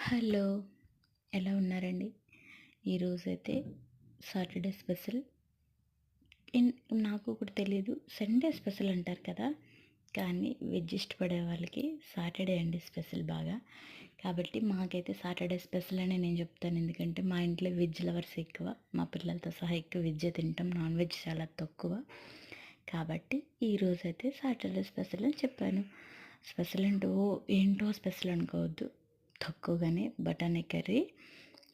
Hello! ఎలా ఉన్నారండి? ఈరోజైతే సాటర్‌డే స్పెషల్. ఇన్ నాకు ఒకటి తెలీదు. సండే స్పెషల్ అంటారు కదా! కానీ వెజ్ ఇష్టపడే వాళ్ళకి సాటర్‌డే అండి స్పెషల్ బాగా. కాబట్టి మాకైతే సాటర్‌డే స్పెషల్ అనే నేను చెప్తాను. ఎందుకంటే మా ఇంట్లో వెజ్ లవర్స్ ఎక్కువ. మా పిల్లలతో సహా ఎక్కువ వెజ్జే తింటాం. నాన్ వెజ్ చాలా తక్కువ. కాబట్టి ఈరోజైతే సాటర్‌డే స్పెషల్ అని చెప్పాను. స్పెషల్ అంటే ఏంటో స్పెషల్ అనుకోవద్దు. తక్కువగానే బఠానీ కర్రీ,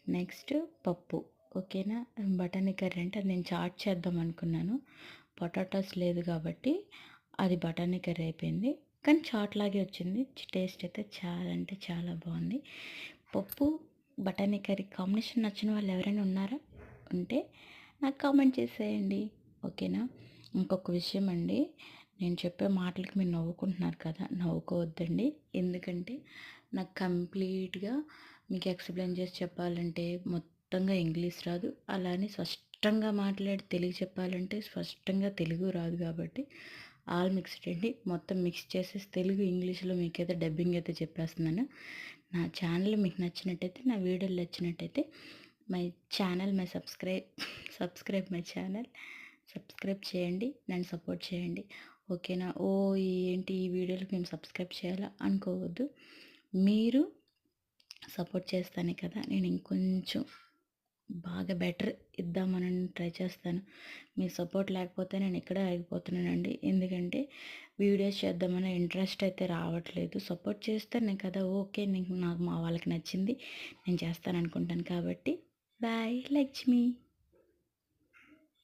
నెక్స్ట్ పప్పు. ఓకేనా? బఠానీ కర్రీ అంటే అది నేను చాట్ చేద్దాం అనుకున్నాను. పొటాటోస్ లేదు కాబట్టి అది బఠానీ కర్రీ అయిపోయింది. కానీ చాట్ లాగే వచ్చింది. టేస్ట్ అయితే చాలా అంటే చాలా బాగుంది. పప్పు బఠానీ కర్రీ కాంబినేషన్ నచ్చిన వాళ్ళు ఎవరైనా ఉన్నారా? ఉంటే నాకు కామెంట్ చేసేయండి. ఓకేనా? ఇంకొక విషయం అండి, నేను చెప్పే మాటలకి మీరు నవ్వుకుంటున్నారు కదా, నవ్వుకోవద్దండి. ఎందుకంటే నాకు కంప్లీట్గా మీకు ఎక్స్ప్లెయిన్ చేసి చెప్పాలంటే మొత్తంగా ఇంగ్లీష్ రాదు. అలానే స్పష్టంగా మాట్లాడి తెలుగు చెప్పాలంటే స్పష్టంగా తెలుగు రాదు. కాబట్టి ఆల్ మిక్స్డ్ అండి. మొత్తం మిక్స్ చేసేసి తెలుగు ఇంగ్లీష్లో మీకైతే డబ్బింగ్ అయితే చెప్పేస్తున్నాను. నా ఛానల్ మీకు నచ్చినట్టయితే, నా వీడియోలు నచ్చినట్టయితే my channel my subscribe my channel, subscribe చేయండి, నన్ను సపోర్ట్ చేయండి. ఓకేనా? ఏంటి ఈ వీడియోలకు మేము సబ్స్క్రైబ్ చేయాలా అనుకోవద్దు. మీరు సపోర్ట్ చేస్తానే కదా నేను ఇంకొంచెం బాగా బెటర్ ఇద్దామని ట్రై చేస్తాను. మీ సపోర్ట్ లేకపోతే నేను ఇక్కడే ఆగిపోతున్నానండి. ఎందుకంటే వీడియోస్ చేద్దామనే ఇంట్రెస్ట్ అయితే రావట్లేదు. సపోర్ట్ చేస్తేనే కదా ఓకే, నాకు మా వాళ్ళకి నచ్చింది నేను చేస్తాను అనుకుంటాను. కాబట్టి బాయ్ లక్ష్మి.